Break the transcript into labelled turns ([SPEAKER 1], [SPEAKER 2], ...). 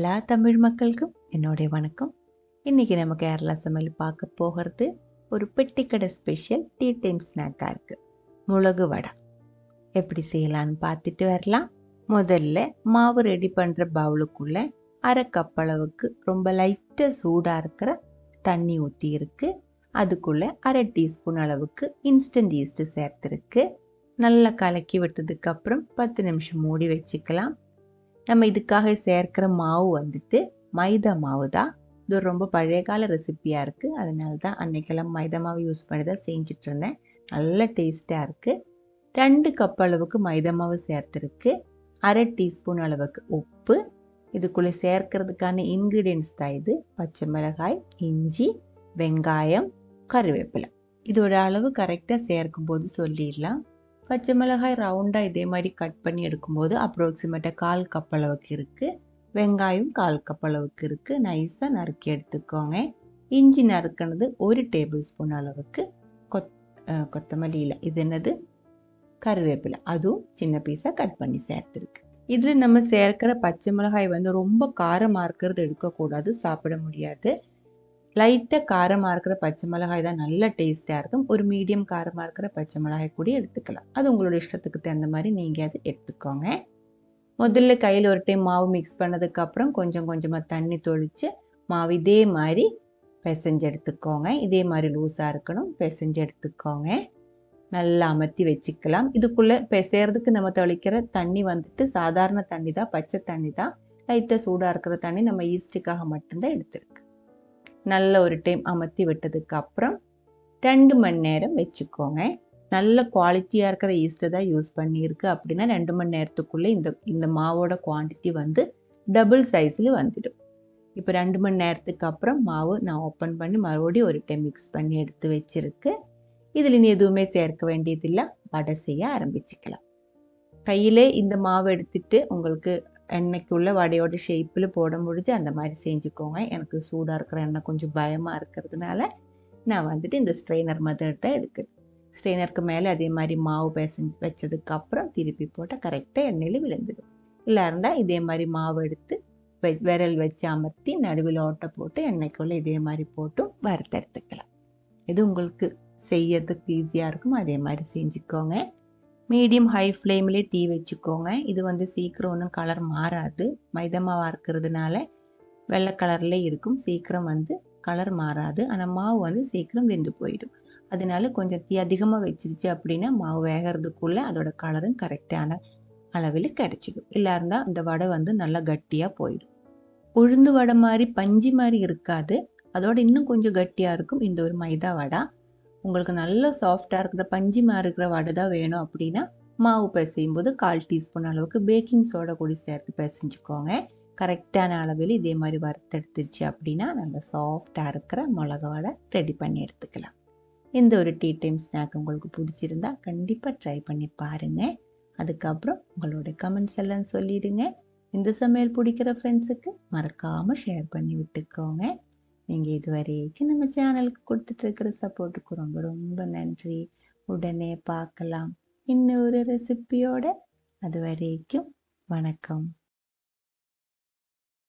[SPEAKER 1] எல்லா தமிழ் மக்களுக்கும் என்னுடைய வணக்கம். இன்றைக்கி நம்ம கேரளா சமையல் பார்க்க போகிறது ஒரு பெட்டிக்கடை ஸ்பெஷல் டீ டைம் ஸ்நாக்காக இருக்குது. மிளகு வடை எப்படி செய்யலான்னு பார்த்துட்டு வரலாம். முதல்ல மாவு ரெடி பண்ணுற பவுலுக்குள்ளே அரை கப் அளவுக்கு ரொம்ப லைட்டாக சூடாக இருக்கிற தண்ணி ஊற்றி இருக்குது. அதுக்குள்ளே அரை டீஸ்பூன் அளவுக்கு இன்ஸ்டன்ட் ஈஸ்ட்டு சேர்த்துருக்கு. நல்லா கலக்கி விட்டதுக்கப்புறம் 10 நிமிஷம் மூடி வச்சுக்கலாம். நம்ம இதுக்காக சேர்க்கிற மாவு வந்துட்டு மைதா மாவு தான். இது ரொம்ப பழைய கால ரெசிப்பியாக இருக்குது. அதனால தான் அன்றைக்கெல்லாம் மைதா மாவு யூஸ் பண்ணி தான் செஞ்சிட்ருந்தேன். நல்ல டேஸ்ட்டாக இருக்குது. 2 கப் அளவுக்கு மைதா மாவு சேர்த்துருக்கு. அரை டீஸ்பூன் அளவுக்கு உப்பு. இதுக்குள்ளே சேர்க்கறதுக்கான இன்க்ரீடியன்ஸ் தான் இது: பச்சை மிளகாய், இஞ்சி, வெங்காயம், கருவேப்பிலை. இதோட அளவு கரெக்டாக சேர்க்கும்போது சொல்லிடலாம். பச்சை மிளகாய் ரவுண்டாக இதே மாதிரி கட் பண்ணி எடுக்கும்போது அப்ராக்சிமேட்டாக 1/4 கப் அளவுக்கு இருக்குது. வெங்காயம் 1/4 கப் அளவுக்கு இருக்குது. நைஸாக நறுக்கி எடுத்துக்கோங்க. இஞ்சி நறுக்கினது 1 டேபிள் ஸ்பூன் அளவுக்கு. கொத்தமல்லி இல்லை, இது என்னது, கருவேப்பிலை, அதுவும் சின்ன பீஸாக கட் பண்ணி சேர்த்துருக்கு. இதில் நம்ம சேர்க்கிற பச்சை மிளகாய் வந்து ரொம்ப காரமாக இருக்கிறது எடுக்கக்கூடாது, சாப்பிட முடியாது. லைட்டாக காரமாக இருக்கிற பச்சை மிளகாய் தான் நல்ல டேஸ்ட்டாக இருக்கும். ஒரு மீடியம் காரமாக இருக்கிற பச்சை மிளகாய் கூட எடுத்துக்கலாம். அது உங்களோட இஷ்டத்துக்கு தகுந்த மாதிரி நீங்கள் அதை எடுத்துக்கோங்க. முதல்ல கையில் ஒரு டைம் மாவு மிக்ஸ் பண்ணதுக்கப்புறம் கொஞ்சம் கொஞ்சமாக தண்ணி தொளித்து மாவு இதே மாதிரி பிசைஞ்சு எடுத்துக்கோங்க. இதே மாதிரி லூஸாக இருக்கணும், பிசைஞ்சு எடுத்துக்கோங்க. நல்லா அமர்த்தி வச்சுக்கலாம். இதுக்குள்ளே பிசைறதுக்கு நம்ம தொளிக்கிற தண்ணி வந்துட்டு சாதாரண தண்ணி தான், பச்சை தண்ணி தான். லைட்டாக சூடாக இருக்கிற தண்ணி நம்ம ஈஸ்ட்டுக்காக மட்டும்தான் எடுத்துருக்கு. நல்ல ஒரு டைம் அமர்த்தி விட்டதுக்கு அப்புறம் 2 மணி நேரம் வச்சுக்கோங்க. நல்ல குவாலிட்டியாக இருக்கிற ஈஸ்ட்டை தான் யூஸ் பண்ணியிருக்கு. அப்படின்னா 2 மணி நேரத்துக்குள்ளே இந்த மாவோட குவான்டிட்டி வந்து டபுள் சைஸில் வந்துடும். இப்போ 2 மணி நேரத்துக்கு அப்புறம் மாவு நான் ஓப்பன் பண்ணி மறுபடியும் ஒரு டைம் மிக்ஸ் பண்ணி எடுத்து வச்சுருக்கு. இதில் இனி எதுவுமே சேர்க்க வேண்டியதில்லை. வடை செய்ய ஆரம்பிச்சுக்கலாம். கையிலே இந்த மாவு எடுத்துட்டு உங்களுக்கு எண்ணெய்க்குள்ள வடையோட ஷேப்பில் போட முடிஞ்சு அந்த மாதிரி செஞ்சுக்கோங்க. எனக்கு சூடாக இருக்கிற எண்ணெய் கொஞ்சம் பயமாக இருக்கிறதுனால நான் வந்துட்டு இந்த ஸ்ட்ரெயினர் மெத்தட் தான் எடுக்குது. ஸ்ட்ரெயினருக்கு மேலே அதே மாதிரி மாவு பிசைஞ்சு வச்சதுக்கப்புறம் திருப்பி போட்டால் கரெக்டாக எண்ணெயில் விழுந்துடும். இல்லை இருந்தால் இதே மாதிரி மாவு எடுத்து விரல் வச்சு அமர்த்தி நடுவில் ஓட்டை போட்டு எண்ணெய்க்குள்ளே இதே மாதிரி போட்டும் வறுத்தெடுத்துக்கலாம். இது உங்களுக்கு செய்யறதுக்கு ஈஸியாக இருக்கும். அதே மாதிரி செஞ்சுக்கோங்க. மீடியம் ஹை ஃப்ளேம்லேயே தீ வச்சுக்கோங்க. இது வந்து சீக்கிரம் ஒன்றும் கலர் மாறாது. மைதா மாவாக இருக்கிறதுனால வெள்ளை கலர்லேயே இருக்கும். சீக்கிரம் வந்து கலர் மாறாது. ஆனால் மாவு வந்து சீக்கிரம் வெந்து போயிடும். அதனால கொஞ்சம் தீ அதிகமாக வச்சிருச்சு அப்படின்னா மாவு வேகிறதுக்குள்ளே அதோட கலரும் கரெக்டான அளவில் கிடச்சிடும். இல்லை இருந்தால் இந்த வடை வந்து நல்லா கட்டியாக போயிடும். உளுந்து வடை மாதிரி பஞ்சு மாதிரி இருக்காது. அதோட இன்னும் கொஞ்சம் கட்டியாக இருக்கும் இந்த ஒரு மைதா வடை. உங்களுக்கு நல்ல சாஃப்டாக இருக்கிற பஞ்சு மாதிரி இருக்கிற வடை தான் வேணும் அப்படின்னா மாவு பிசையும் போது 1/4 டீஸ்பூன் அளவுக்கு பேக்கிங் சோடா கூட சேர்த்து பிசைஞ்சுக்கோங்க. கரெக்டான அளவில் இதே மாதிரி வறுத்தெடுத்துருச்சு அப்படின்னா நல்ல சாஃப்டாக இருக்கிற மிளகு வடை ரெடி பண்ணி எடுத்துக்கலாம். இந்த ஒரு டீ டைம் ஸ்நாக் உங்களுக்கு பிடிச்சிருந்தா கண்டிப்பாக ட்ரை பண்ணி பாருங்கள். அதுக்கப்புறம் உங்களோட கமெண்ட்ஸ் எல்லாம் சொல்லிடுங்க. இந்த சமையல் பிடிக்கிற ஃப்ரெண்ட்ஸுக்கு மறக்காமல் ஷேர் பண்ணி விட்டுக்கோங்க. நீங்கள் இதுவரைக்கும் நம்ம சேனலுக்கு கொடுத்துட்ருக்கிற சப்போர்ட்டுக்கு ரொம்ப ரொம்ப நன்றி. உடனே பார்க்கலாம் இன்னொரு ரெசிப்பியோட. அது வரைக்கும் வணக்கம்.